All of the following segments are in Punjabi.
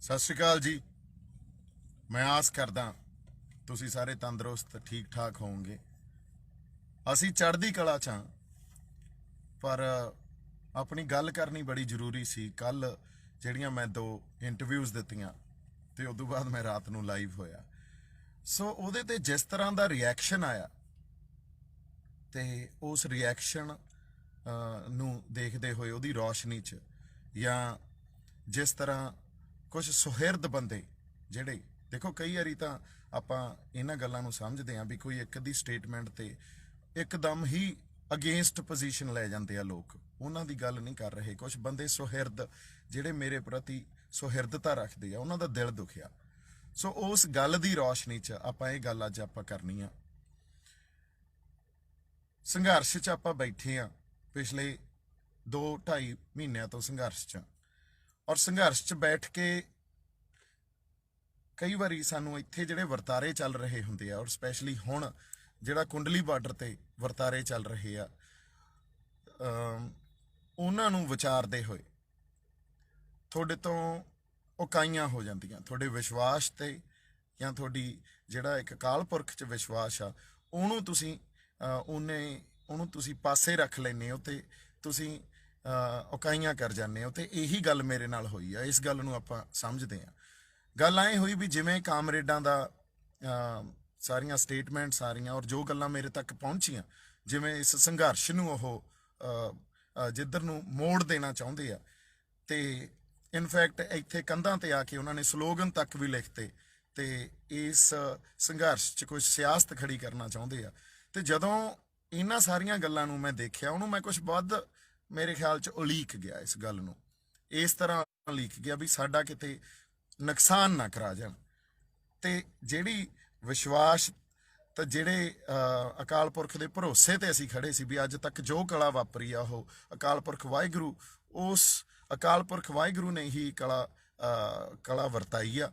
ਸਤਿ ਸ਼੍ਰੀ ਅਕਾਲ ਜੀ। ਮੈਂ ਆਸ ਕਰਦਾ ਤੁਸੀਂ ਸਾਰੇ ਤੰਦਰੁਸਤ ਠੀਕ ਠਾਕ ਹੋਵੋਗੇ। ਅਸੀਂ ਚੜ੍ਹਦੀ ਕਲਾ 'ਚ ਹਾਂ, ਪਰ ਆਪਣੀ ਗੱਲ ਕਰਨੀ ਬੜੀ ਜ਼ਰੂਰੀ ਸੀ। ਕੱਲ ਜਿਹੜੀਆਂ ਮੈਂ 2 ਇੰਟਰਵਿਊਜ਼ ਦਿੱਤੀਆਂ ਤੇ ਉਸ ਤੋਂ ਬਾਅਦ ਮੈਂ ਰਾਤ ਨੂੰ ਲਾਈਵ ਹੋਇਆ, ਸੋ ਉਹਦੇ ਤੇ ਜਿਸ ਤਰ੍ਹਾਂ ਦਾ ਰਿਐਕਸ਼ਨ ਆਇਆ ਤੇ ਉਸ ਰਿਐਕਸ਼ਨ ਨੂੰ ਦੇਖਦੇ ਹੋਏ ਉਹਦੀ ਰੌਸ਼ਨੀ 'ਚ, ਜਾਂ ਜਿਸ ਤਰ੍ਹਾਂ ਕੁਝ ਸੁਹਿਰਦ ਬੰਦੇ ਜਿਹੜੇ, ਦੇਖੋ ਕਈ ਵਾਰੀ ਤਾਂ ਆਪਾਂ ਇਹਨਾਂ ਗੱਲਾਂ ਨੂੰ ਸਮਝਦੇ ਹਾਂ ਵੀ ਕੋਈ ਇੱਕ ਦੀ ਸਟੇਟਮੈਂਟ ਤੇ ਇੱਕਦਮ ਹੀ ਅਗੇਂਸਟ ਪੋਜੀਸ਼ਨ ਲੈ ਜਾਂਦੇ ਆ ਲੋਕ, ਉਹਨਾਂ ਦੀ ਗੱਲ ਨਹੀਂ ਕਰ ਰਹੇ। ਕੁਝ ਬੰਦੇ ਸੁਹਿਰਦ ਜਿਹੜੇ ਮੇਰੇ ਪ੍ਰਤੀ ਸੁਹਿਰਦਤਾ ਰੱਖਦੇ ਆ, ਉਹਨਾਂ ਦਾ ਦਿਲ ਦੁਖਿਆ। ਸੋ ਉਸ ਗੱਲ ਦੀ ਰੌਸ਼ਨੀ 'ਚ ਆਪਾਂ ਇਹ ਗੱਲ ਅੱਜ ਆਪਾਂ ਕਰਨੀ ਆ। ਸੰਘਰਸ਼ 'ਚ ਆਪਾਂ ਬੈਠੇ ਆ, ਪਿਛਲੇ 2-2.5 ਮਹੀਨਿਆਂ ਤੋਂ ਸੰਘਰਸ਼ 'ਚ, ਔਰ ਸੰਘਰਸ਼ 'ਚ ਬੈਠ ਕੇ ਕਈ ਵਾਰੀ ਸਾਨੂੰ ਇੱਥੇ ਜਿਹੜੇ ਵਰਤਾਰੇ ਚੱਲ ਰਹੇ ਹੁੰਦੇ ਆ, ਔਰ ਸਪੈਸ਼ਲੀ ਹੁਣ ਜਿਹੜਾ ਕੁੰਡਲੀ ਬਾਰਡਰ ਤੇ ਵਰਤਾਰੇ ਚੱਲ ਰਹੇ ਆ, ਉਹਨਾਂ ਨੂੰ ਵਿਚਾਰਦੇ ਹੋਏ ਤੁਹਾਡੇ ਤੋਂ ਉਕਾਈਆਂ ਹੋ ਜਾਂਦੀਆਂ। ਤੁਹਾਡੇ ਵਿਸ਼ਵਾਸ ਤੇ ਜਾਂ ਤੁਹਾਡੀ ਜਿਹੜਾ ਇੱਕ ਅਕਾਲ ਪੁਰਖ 'ਚ ਵਿਸ਼ਵਾਸ ਆ, ਉਹਨੂੰ ਤੁਸੀਂ ਪਾਸੇ ਰੱਖ ਲੈਂਦੇ ਹੋ ਤੇ ਤੁਸੀਂ ਉਕਾਈਆਂ ਕਰ ਜਾਂਦੇ ਹੋ। ਤੇ ਇਹੀ ਗੱਲ ਮੇਰੇ ਨਾਲ ਹੋਈ ਆ। ਇਸ ਗੱਲ ਨੂੰ ਆਪਾਂ ਸਮਝਦੇ ਹਾਂ। ਗੱਲ ਐਂ ਹੋਈ ਵੀ ਜਿਵੇਂ ਕਾਮਰੇਡਾਂ ਦਾ ਸਾਰੀਆਂ ਸਟੇਟਮੈਂਟ ਸਾਰੀਆਂ, ਔਰ ਜੋ ਗੱਲਾਂ ਮੇਰੇ ਤੱਕ ਪਹੁੰਚੀਆਂ, ਜਿਵੇਂ ਇਸ ਸੰਘਰਸ਼ ਨੂੰ ਉਹ ਜਿੱਧਰ ਨੂੰ ਮੋੜ ਦੇਣਾ ਚਾਹੁੰਦੇ ਆ, ਤੇ ਇਨਫੈਕਟ ਇੱਥੇ ਕੰਧਾਂ ਤੇ ਆ ਕੇ ਉਹਨਾਂ ਨੇ ਸਲੋਗਨ ਤੱਕ ਵੀ ਲਿਖਤੇ ਤੇ ਇਸ ਸੰਘਰਸ਼ 'ਚ ਕੋਈ ਸਿਆਸਤ ਖੜੀ ਕਰਨਾ ਚਾਹੁੰਦੇ ਆ। ਤੇ ਜਦੋਂ ਇਹਨਾਂ ਸਾਰੀਆਂ ਗੱਲਾਂ ਨੂੰ ਮੈਂ ਦੇਖਿਆ, ਉਹਨੂੰ ਮੈਂ ਕੁਝ ਵੱਧ ਮੇਰੇ ਖਿਆਲ 'ਚ ਉਲੀਕ ਗਿਆ। ਇਸ ਗੱਲ ਨੂੰ ਇਸ ਤਰ੍ਹਾਂ ਉਲੀਕ ਗਿਆ ਵੀ ਸਾਡਾ ਕਿਤੇ ਨੁਕਸਾਨ ਨਾ ਕਰਾ ਜਾਣ। ਤੇ ਜਿਹੜੀ ਵਿਸ਼ਵਾਸ ਤਾਂ ਜਿਹੜੇ ਅਕਾਲ ਪੁਰਖ ਦੇ ਭਰੋਸੇ ਤੇ ਅਸੀਂ ਖੜੇ ਸੀ ਵੀ ਅੱਜ ਤੱਕ ਜੋ ਕਲਾ ਵਾਪਰੀ ਆ ਉਹ ਅਕਾਲ ਪੁਰਖ ਵਾਹਿਗੁਰੂ, ਉਸ ਅਕਾਲ ਪੁਰਖ ਵਾਹਿਗੁਰੂ ਨੇ ਹੀ ਕਲਾ ਵਰਤਾਈ ਆ,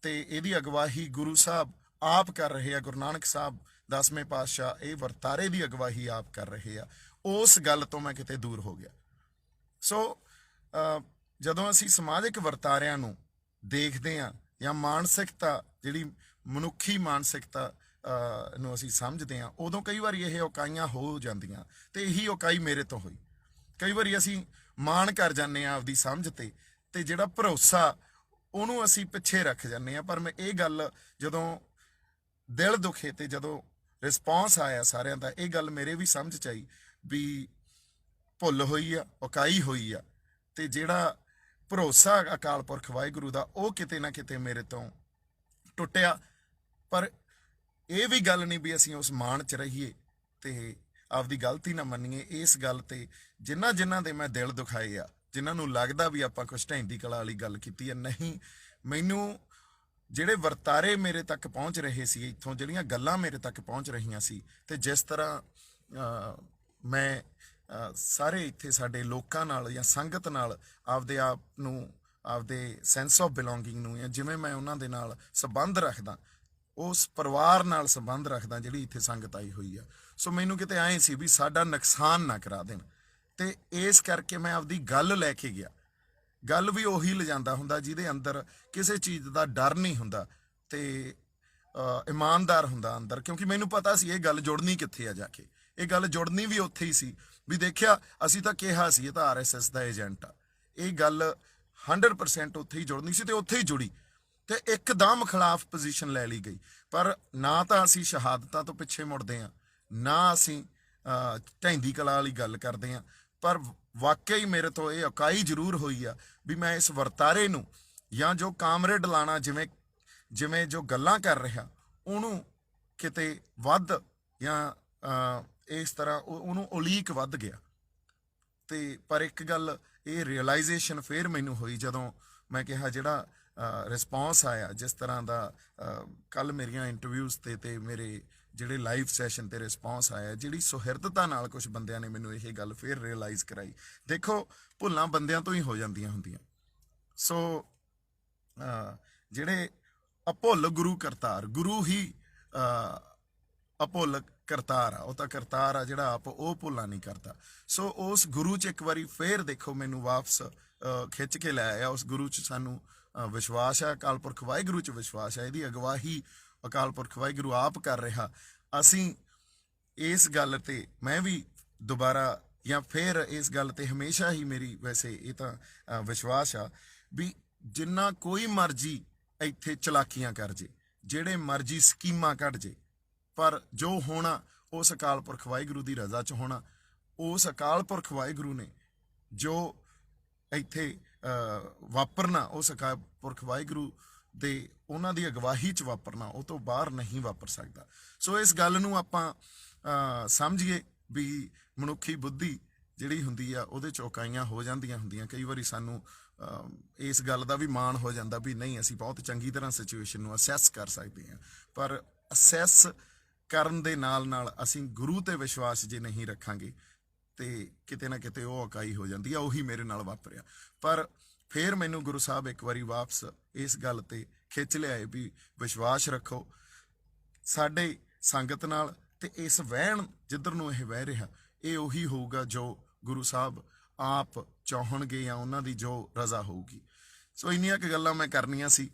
ਤੇ ਇਹਦੀ ਅਗਵਾਈ ਗੁਰੂ ਸਾਹਿਬ ਆਪ ਕਰ ਰਹੇ ਆ। ਗੁਰੂ ਨਾਨਕ ਸਾਹਿਬ 10ਵੇਂ ਪਾਤਸ਼ਾਹ ਇਹ ਵਰਤਾਰੇ ਦੀ ਅਗਵਾਈ ਆਪ ਕਰ ਰਹੇ ਆ। ਉਸ ਗੱਲ ਤੋਂ ਮੈਂ ਕਿਤੇ ਦੂਰ ਹੋ ਗਿਆ। ਸੋ ਜਦੋਂ ਅਸੀਂ ਸਮਾਜਿਕ ਵਰਤਾਰਿਆਂ ਨੂੰ ਦੇਖਦੇ ਹਾਂ, ਜਾਂ ਮਾਨਸਿਕਤਾ ਜਿਹੜੀ ਮਨੁੱਖੀ ਮਾਨਸਿਕਤਾ ਨੂੰ ਅਸੀਂ ਸਮਝਦੇ ਹਾਂ, ਉਦੋਂ ਕਈ ਵਾਰੀ ਇਹ ਉਕਾਈਆਂ ਹੋ ਜਾਂਦੀਆਂ। ਤੇ ਇਹੀ ਉਕਾਈ ਮੇਰੇ ਤੋਂ ਹੋਈ। ਕਈ ਵਾਰੀ ਅਸੀਂ ਮਾਣ ਕਰ ਜਾਂਦੇ ਹਾਂ ਆਪਦੀ ਸਮਝ ਤੇ ਜਿਹੜਾ ਭਰੋਸਾ ਉਹਨੂੰ ਅਸੀਂ ਪਿੱਛੇ ਰੱਖ ਜਾਂਦੇ ਹਾਂ। ਪਰ ਮੈਂ ਇਹ ਗੱਲ ਜਦੋਂ ਦਿਲ ਦੁਖੇ ਤੇ ਜਦੋਂ ਰਿਸਪੌਂਸ ਆਇਆ ਸਾਰਿਆਂ ਦਾ, ਇਹ ਗੱਲ ਮੇਰੇ ਵੀ ਸਮਝ 'ਚ ਆਈ ਵੀ ਭੁੱਲ ਹੋਈ ਆ, ਉਕਾਈ ਹੋਈ ਆ, ਤੇ ਜਿਹੜਾ ਭਰੋਸਾ ਅਕਾਲ ਪੁਰਖ ਵਾਹਿਗੁਰੂ ਦਾ ਉਹ ਕਿਤੇ ਨਾ ਕਿਤੇ ਮੇਰੇ ਤੋਂ ਟੁੱਟਿਆ। ਪਰ ਇਹ ਵੀ ਗੱਲ ਨਹੀਂ ਵੀ ਅਸੀਂ ਉਸ ਮਾਣ 'ਚ ਰਹੀਏ ਤੇ ਆਪਦੀ ਗਲਤੀ ਨਾ ਮੰਨੀਏ। ਇਸ ਗੱਲ ਤੇ ਜਿਨ੍ਹਾਂ ਦੇ ਮੈਂ ਦਿਲ ਦੁਖਾਏ ਆ, ਜਿਨ੍ਹਾਂ ਨੂੰ ਲੱਗਦਾ ਵੀ ਆਪਾਂ ਕੁਛ ਢਹਿੰਦੀ ਕਲਾ ਵਾਲੀ ਗੱਲ ਕੀਤੀ ਹੈ, ਨਹੀਂ, ਮੈਨੂੰ ਜਿਹੜੇ ਵਰਤਾਰੇ ਮੇਰੇ ਤੱਕ ਪਹੁੰਚ ਰਹੇ ਸੀ, ਇੱਥੋਂ ਜਿਹੜੀਆਂ ਗੱਲਾਂ ਮੇਰੇ ਤੱਕ ਪਹੁੰਚ ਰਹੀਆਂ ਸੀ, ਤੇ ਜਿਸ ਤਰ੍ਹਾਂ ਮੈਂ ਸਾਰੇ ਇੱਥੇ ਸਾਡੇ ਲੋਕਾਂ ਨਾਲ ਜਾਂ ਸੰਗਤ ਨਾਲ ਆਪਦੇ ਆਪ ਨੂੰ, ਆਪਦੇ ਸੈਂਸ ਆਫ ਬਿਲੋਂਗਿੰਗ ਨੂੰ, ਜਾਂ ਜਿਵੇਂ ਮੈਂ ਉਹਨਾਂ ਦੇ ਨਾਲ ਸੰਬੰਧ ਰੱਖਦਾ, ਉਸ ਪਰਿਵਾਰ ਨਾਲ ਸੰਬੰਧ ਰੱਖਦਾ ਜਿਹੜੀ ਇੱਥੇ ਸੰਗਤ ਆਈ ਹੋਈ ਆ, ਸੋ ਮੈਨੂੰ ਕਿਤੇ ਐਂ ਸੀ ਵੀ ਸਾਡਾ ਨੁਕਸਾਨ ਨਾ ਕਰਾ ਦੇਣ। ਤੇ ਇਸ ਕਰਕੇ ਮੈਂ ਆਪਦੀ ਗੱਲ ਲੈ ਕੇ ਗਿਆ। ਗੱਲ ਵੀ ਉਹੀ ਲਿਜਾਂਦਾ ਹੁੰਦਾ ਜਿਹਦੇ ਅੰਦਰ ਕਿਸੇ ਚੀਜ਼ ਦਾ ਡਰ ਨਹੀਂ ਹੁੰਦਾ ਤੇ ਇਮਾਨਦਾਰ ਹੁੰਦਾ ਅੰਦਰ, ਕਿਉਂਕਿ ਮੈਨੂੰ ਪਤਾ ਸੀ ਇਹ ਗੱਲ ਜੁੜਨੀ ਕਿੱਥੇ ਆ ਜਾ ਕੇ। ਇਹ ਗੱਲ ਜੁੜਨੀ ਵੀ ਉੱਥੇ ਹੀ ਸੀ ਵੀ ਦੇਖਿਆ ਅਸੀਂ ਤਾਂ ਕਿਹਾ ਸੀ ਇਹ ਤਾਂ RSS ਦਾ ਏਜੰਟ ਆ। ਇਹ ਗੱਲ 100% ਉੱਥੇ ਹੀ ਜੁੜਨੀ ਸੀ ਤੇ ਉੱਥੇ ਹੀ ਜੁੜੀ, ਤੇ ਇੱਕਦਮ ਖਿਲਾਫ ਪੋਜੀਸ਼ਨ ਲੈ ਲਈ ਗਈ। ਪਰ ਨਾ ਤਾਂ ਅਸੀਂ ਸ਼ਹਾਦਤਾਂ ਤੋਂ ਪਿੱਛੇ ਮੁੜਦੇ ਹਾਂ, ਨਾ ਅਸੀਂ ਢਹਿੰਦੀ ਕਲਾ ਵਾਲੀ ਗੱਲ ਕਰਦੇ ਹਾਂ, ਪਰ ਵਾਕਈ ਮੇਰੇ ਤੋਂ ਇਹ ਉਕਾਈ ਜ਼ਰੂਰ ਹੋਈ ਆ ਵੀ ਮੈਂ ਇਸ ਵਰਤਾਰੇ ਨੂੰ, ਜਾਂ ਜੋ ਕਾਮਰੇਡ ਲਾਣਾ ਜਿਵੇਂ ਜੋ ਗੱਲਾਂ ਕਰ ਰਿਹਾ, ਉਹਨੂੰ ਕਿਤੇ ਵੱਧ ਜਾਂ ਇਸ ਤਰ੍ਹਾਂ ਉਹਨੂੰ ਉਲੀਕ ਵੱਧ ਗਿਆ। ਤੇ ਪਰ ਇੱਕ ਗੱਲ ਇਹ ਰਿਅਲਾਈਜ਼ੇਸ਼ਨ ਫਿਰ ਮੈਨੂੰ ਹੋਈ ਜਦੋਂ ਮੈਂ ਕਿਹਾ ਜਿਹੜਾ ਰਿਸਪੌਂਸ ਆਇਆ, ਜਿਸ ਤਰ੍ਹਾਂ ਦਾ ਕੱਲ ਮੇਰੀਆਂ ਇੰਟਰਵਿਊਜ਼ ਤੇ ਮੇਰੇ ਜਿਹੜੇ ਲਾਈਵ ਸੈਸ਼ਨ ਤੇ ਰਿਸਪੌਂਸ ਆਇਆ, ਜਿਹੜੀ ਸੁਹਿਰਦਤਾ ਨਾਲ ਕੁਝ ਬੰਦਿਆਂ ਨੇ ਮੈਨੂੰ ਇਹ ਗੱਲ ਫਿਰ ਰਿਅਲਾਈਜ਼ ਕਰਾਈ। ਦੇਖੋ, ਭੁੱਲਾਂ ਬੰਦਿਆਂ ਤੋਂ ਹੀ ਹੋ ਜਾਂਦੀਆਂ ਹੁੰਦੀਆਂ। ਸੋ ਜਿਹੜੇ ਅਭੁੱਲ ਗੁਰੂ ਕਰਤਾਰ, ਗੁਰੂ ਹੀ ਅਭੁੱਲ ਕਰਤਾਰ ਆ, ਉਹ ਤਾਂ ਕਰਤਾਰ ਆ ਜਿਹੜਾ ਆਪ ਉਹ ਭੁੱਲਾਂ ਨਹੀਂ ਕਰਦਾ। ਸੋ ਉਸ ਗੁਰੂ 'ਚ ਇੱਕ ਵਾਰੀ ਫੇਰ ਦੇਖੋ ਮੈਨੂੰ ਵਾਪਸ ਖਿੱਚ ਕੇ ਲੈ ਆਇਆ। ਉਸ ਗੁਰੂ 'ਚ ਸਾਨੂੰ ਵਿਸ਼ਵਾਸ ਹੈ, ਅਕਾਲ ਪੁਰਖ ਵਾਹਿਗੁਰੂ 'ਚ ਵਿਸ਼ਵਾਸ ਹੈ, ਇਹਦੀ ਅਗਵਾਈ ਅਕਾਲ ਪੁਰਖ ਵਾਹਿਗੁਰੂ ਆਪ ਕਰ ਰਿਹਾ। ਅਸੀਂ ਇਸ ਗੱਲ ਤੇ ਮੈਂ ਵੀ ਦੁਬਾਰਾ ਜਾਂ ਫਿਰ ਇਸ ਗੱਲ ਤੇ ਹਮੇਸ਼ਾ ਹੀ ਮੇਰੀ ਵੈਸੇ ਇਹ ਤਾਂ ਵਿਸ਼ਵਾਸ ਆ ਵੀ ਜਿੰਨਾ ਕੋਈ ਮਰਜ਼ੀ ਇੱਥੇ ਚਲਾਕੀਆਂ ਕਰ ਜੇ, ਜਿਹੜੇ ਮਰਜ਼ੀ ਸਕੀਮਾਂ ਕੱਢ ਜੇ, ਪਰ ਜੋ ਹੋਣਾ ਉਸ ਅਕਾਲ ਪੁਰਖ ਵਾਹਿਗੁਰੂ ਦੀ ਰਜ਼ਾ 'ਚ ਹੋਣਾ। ਉਸ ਅਕਾਲ ਪੁਰਖ ਵਾਹਿਗੁਰੂ ਨੇ ਜੋ ਇੱਥੇ ਵਾਪਰਨਾ, ਉਸ ਅਕਾਲ ਪੁਰਖ ਵਾਹਿਗੁਰੂ ਦੇ ਉਹਨਾਂ ਦੀ ਅਗਵਾਈ 'ਚ ਵਾਪਰਨਾ, ਉਹ ਤੋਂ ਬਾਹਰ ਨਹੀਂ ਵਾਪਰ ਸਕਦਾ। ਸੋ ਇਸ ਗੱਲ ਨੂੰ ਆਪਾਂ ਸਮਝੀਏ ਵੀ ਮਨੁੱਖੀ ਬੁੱਧੀ ਜਿਹੜੀ ਹੁੰਦੀ ਆ ਉਹਦੇ ਚੌਕਾਈਆਂ ਹੋ ਜਾਂਦੀਆਂ ਹੁੰਦੀਆਂ। ਕਈ ਵਾਰੀ ਸਾਨੂੰ ਇਸ ਗੱਲ ਦਾ ਵੀ ਮਾਣ ਹੋ ਜਾਂਦਾ ਵੀ ਨਹੀਂ, ਅਸੀਂ ਬਹੁਤ ਚੰਗੀ ਤਰ੍ਹਾਂ ਸਿਚੁਏਸ਼ਨ ਨੂੰ ਅਸੈਸ ਕਰ ਸਕਦੇ ਹਾਂ, ਪਰ ਅਸੈਸ ਕਰਨ ਦੇ ਨਾਲ ਨਾਲ ਅਸੀਂ ਗੁਰੂ ਤੇ ਵਿਸ਼ਵਾਸ ਜੇ ਨਹੀਂ ਰੱਖਾਂਗੇ ਤੇ ਕਿਤੇ ਨਾ ਕਿਤੇ ਉਹ ਇਕਾਈ ਹੋ ਜਾਂਦੀ ਆ। ਉਹੀ ਮੇਰੇ ਨਾਲ ਵਾਪਰਿਆ। ਪਰ ਫਿਰ ਮੈਨੂੰ ਗੁਰੂ ਸਾਹਿਬ ਇੱਕ ਵਾਰੀ ਵਾਪਸ ਇਸ ਗੱਲ ਤੇ ਖਿੱਚ ਲਿਆਏ ਵੀ ਵਿਸ਼ਵਾਸ ਰੱਖੋ ਸਾਡੇ ਸੰਗਤ ਨਾਲ, ਤੇ ਇਸ ਵਹਿਣ ਜਿੱਧਰ ਨੂੰ ਇਹ ਵਹਿ ਰਿਹਾ ਇਹ ਉਹੀ ਹੋਊਗਾ ਜੋ ਗੁਰੂ ਸਾਹਿਬ ਆਪ ਚਾਹਣਗੇ ਜਾਂ ਉਹਨਾਂ ਦੀ ਜੋ ਰਜ਼ਾ ਹੋਊਗੀ। ਸੋ ਇੰਨੀਆਂ ਕੁ ਗੱਲਾਂ ਮੈਂ ਕਰਨੀਆਂ ਸੀ।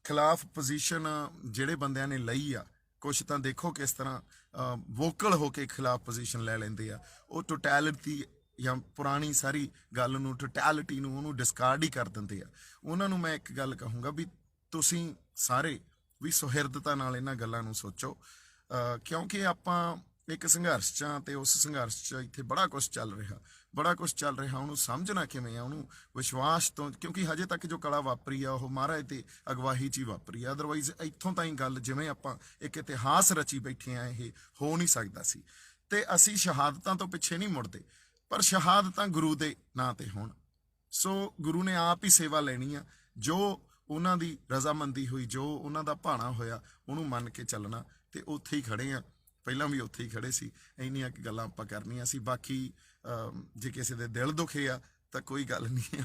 ਖਿਲਾਫ ਪੋਜੀਸ਼ਨ ਜਿਹੜੇ ਬੰਦਿਆਂ ਨੇ ਲਈ ਆ, ਕੁਛ ਤਾਂ ਦੇਖੋ ਕਿਸ ਤਰ੍ਹਾਂ ਵੋਕਲ ਹੋ ਕੇ ਖਿਲਾਫ ਪੋਜੀਸ਼ਨ ਲੈ ਲੈਂਦੇ ਆ। ਉਹ ਟੋਟੈਲਿਟੀ ਜਾਂ ਪੁਰਾਣੀ ਸਾਰੀ ਗੱਲ ਨੂੰ, ਟੋਟੈਲਿਟੀ ਨੂੰ, ਉਹਨੂੰ ਡਿਸਕਾਰਡ ਹੀ ਕਰ ਦਿੰਦੇ ਆ। ਉਹਨਾਂ ਨੂੰ ਮੈਂ ਇੱਕ ਗੱਲ ਕਹੂੰਗਾ ਵੀ ਤੁਸੀਂ ਸਾਰੇ ਵੀ ਸੁਹਿਰਦਤਾ ਨਾਲ ਇਹਨਾਂ ਗੱਲਾਂ ਨੂੰ ਸੋਚੋ, ਕਿਉਂਕਿ ਆਪਾਂ ਇੱਕ ਸੰਘਰਸ਼ 'ਚ ਆ ਤੇ ਉਸ ਸੰਘਰਸ਼ 'ਚ ਇੱਥੇ ਬੜਾ ਕੁਛ ਚੱਲ ਰਿਹਾ, ਉਹਨੂੰ ਸਮਝਣਾ ਕਿਵੇਂ ਆ, ਉਹਨੂੰ ਵਿਸ਼ਵਾਸ ਤੋਂ, ਕਿਉਂਕਿ ਹਜੇ ਤੱਕ ਜੋ ਕਲਾ ਵਾਪਰੀ ਆ ਉਹ ਮਹਾਰਾਜ ਤੇ ਅਗਵਾਈ 'ਚ ਹੀ ਵਾਪਰੀ ਆ। ਅਦਰਵਾਈਜ਼ ਇੱਥੋਂ ਤਾਈਂ ਗੱਲ ਜਿਵੇਂ ਆਪਾਂ ਇੱਕ ਇਤਿਹਾਸ ਰਚੀ ਬੈਠੇ ਆ, ਇਹ ਹੋ ਨਹੀਂ ਸਕਦਾ ਸੀ। ਤੇ ਅਸੀਂ ਸ਼ਹਾਦਤਾਂ ਤੋਂ ਪਿੱਛੇ ਨਹੀਂ ਮੁੜਦੇ, ਪਰ ਸ਼ਹਾਦਤਾਂ ਗੁਰੂ ਦੇ ਨਾਂ ਤੇ ਹੋਣ। ਸੋ ਗੁਰੂ ਨੇ ਆਪ ਹੀ ਸੇਵਾ ਲੈਣੀ ਆ, ਜੋ ਉਹਨਾਂ ਦੀ ਰਜ਼ਾਮੰਦੀ ਹੋਈ, ਜੋ ਉਹਨਾਂ ਦਾ ਭਾਣਾ ਹੋਇਆ, ਉਹਨੂੰ ਮੰਨ ਕੇ ਚੱਲਣਾ। ਤੇ ਉੱਥੇ ਹੀ ਖੜੇ ਆ, ਪਹਿਲਾਂ ਵੀ ਉੱਥੇ ਹੀ ਖੜੇ ਸੀ। ਇੰਨੀਆਂ ਕੁ ਗੱਲਾਂ ਆਪਾਂ ਕਰਨੀਆਂ ਸੀ। ਬਾਕੀ ਜੇ ਕਿਸੇ ਦੇ ਦਿਲ ਦੁਖੇ ਆ ਤਾਂ ਕੋਈ ਗੱਲ ਨਹੀਂ,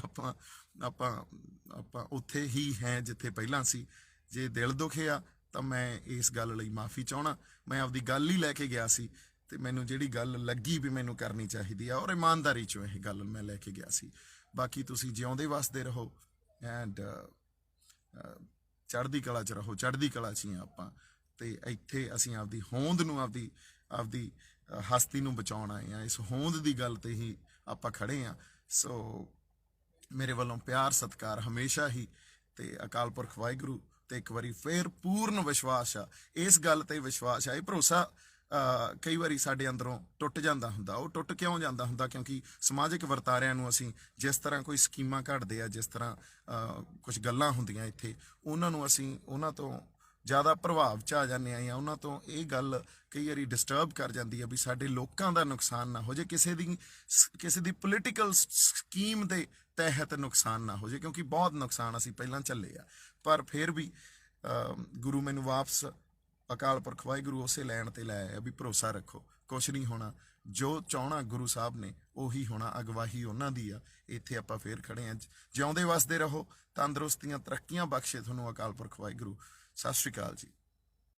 ਆਪਾਂ ਉੱਥੇ ਹੀ ਹੈ ਜਿੱਥੇ ਪਹਿਲਾਂ ਸੀ। ਜੇ ਦਿਲ ਦੁਖੇ ਆ ਤਾਂ ਮੈਂ ਇਸ ਗੱਲ ਲਈ ਮਾਫੀ ਚਾਹਣਾ। ਮੈਂ ਆਪਦੀ ਗੱਲ ਹੀ ਲੈ ਕੇ ਗਿਆ ਸੀ ਤੇ ਮੈਨੂੰ ਜਿਹੜੀ ਗੱਲ ਲੱਗੀ ਵੀ ਮੈਨੂੰ ਕਰਨੀ ਚਾਹੀਦੀ ਆ, ਔਰ ਇਮਾਨਦਾਰੀ 'ਚੋਂ ਇਹ ਗੱਲ ਮੈਂ ਲੈ ਕੇ ਗਿਆ ਸੀ। ਬਾਕੀ ਤੁਸੀਂ ਜਿਉਂਦੇ ਵਸਦੇ ਰਹੋ ਐਂਡ ਚੜ੍ਹਦੀ ਕਲਾ 'ਚ ਰਹੋ। ਚੜ੍ਹਦੀ ਕਲਾ 'ਚ ਹੀ ਆਪਾਂ, ਤੇ ਇੱਥੇ ਅਸੀਂ ਆਪਦੀ ਹੋਂਦ ਨੂੰ, ਆਪਦੀ ਹਸਤੀ ਨੂੰ ਬਚਾਉਣ ਆਏ ਆ। ਇਸ ਹੋਂਦ ਦੀ ਗੱਲ ਤੇ ਹੀ ਆਪਾਂ ਖੜੇ ਆ। ਸੋ ਮੇਰੇ ਵੱਲੋਂ ਪਿਆਰ ਸਤਿਕਾਰ ਹਮੇਸ਼ਾ ਹੀ, ਤੇ ਅਕਾਲ ਪੁਰਖ ਵਾਹਿਗੁਰੂ ਤੇ ਇੱਕ ਵਾਰੀ ਫੇਰ ਪੂਰਨ ਵਿਸ਼ਵਾਸ ਆ, ਇਸ ਗੱਲ ਤੇ ਵਿਸ਼ਵਾਸ ਆ। ਇਹ ਭਰੋਸਾ ਕਈ ਵਾਰੀ ਸਾਡੇ ਅੰਦਰੋਂ ਟੁੱਟ ਜਾਂਦਾ ਹੁੰਦਾ। ਉਹ ਟੁੱਟ ਕਿਉਂ ਜਾਂਦਾ ਹੁੰਦਾ? ਕਿਉਂਕਿ ਸਮਾਜਿਕ ਵਰਤਾਰਿਆਂ ਨੂੰ ਅਸੀਂ ਜਿਸ ਤਰ੍ਹਾਂ ਕੋਈ ਸਕੀਮਾਂ ਘੜਦੇ ਆ, ਜਿਸ ਤਰ੍ਹਾਂ ਕੁਝ ਗੱਲਾਂ ਹੁੰਦੀਆਂ ਇੱਥੇ, ਉਹਨਾਂ ਨੂੰ ਅਸੀਂ ਉਹਨਾਂ ਤੋਂ ਜ਼ਿਆਦਾ ਪ੍ਰਭਾਵ 'ਚ ਆ ਜਾਂਦੇ ਆ, ਜਾਂ ਉਹਨਾਂ ਤੋਂ ਇਹ ਗੱਲ ਕਈ ਵਾਰੀ ਡਿਸਟਰਬ ਕਰ ਜਾਂਦੀ ਆ ਵੀ ਸਾਡੇ ਲੋਕਾਂ ਦਾ ਨੁਕਸਾਨ ਨਾ ਹੋ ਜਾਏ, ਕਿਸੇ ਦੀ ਪੋਲੀਟੀਕਲ ਸਕੀਮ ਦੇ ਤਹਿਤ ਨੁਕਸਾਨ ਨਾ ਹੋ ਜਾਏ, ਕਿਉਂਕਿ ਬਹੁਤ ਨੁਕਸਾਨ ਅਸੀਂ ਪਹਿਲਾਂ ਝੱਲੇ ਆ। ਪਰ ਫਿਰ ਵੀ ਗੁਰੂ ਮੈਨੂੰ ਵਾਪਸ ਅਕਾਲ ਪੁਰਖ ਵਾਹਿਗੁਰੂ ਉਸੇ ਲੈਣ ਤੇ ਲੈ ਆਇਆ ਵੀ ਭਰੋਸਾ ਰੱਖੋ, ਕੁਛ ਨਹੀਂ ਹੋਣਾ, ਜੋ ਚਾਹਣਾ ਗੁਰੂ ਸਾਹਿਬ ਨੇ ਉਹੀ ਹੋਣਾ, ਅਗਵਾਈ ਉਹਨਾਂ ਦੀ ਆ। ਇੱਥੇ ਆਪਾਂ ਫੇਰ ਖੜੇ ਆ। ਜਿਉਂਦੇ ਵਸਦੇ ਰਹੋ, ਤੰਦਰੁਸਤੀਆਂ ਤਰੱਕੀਆਂ ਬਖਸ਼ੇ ਤੁਹਾਨੂੰ ਅਕਾਲ ਪੁਰਖ ਵਾਹਿਗੁਰੂ। ਸਤਿ ਸ਼੍ਰੀ ਅਕਾਲ ਜੀ।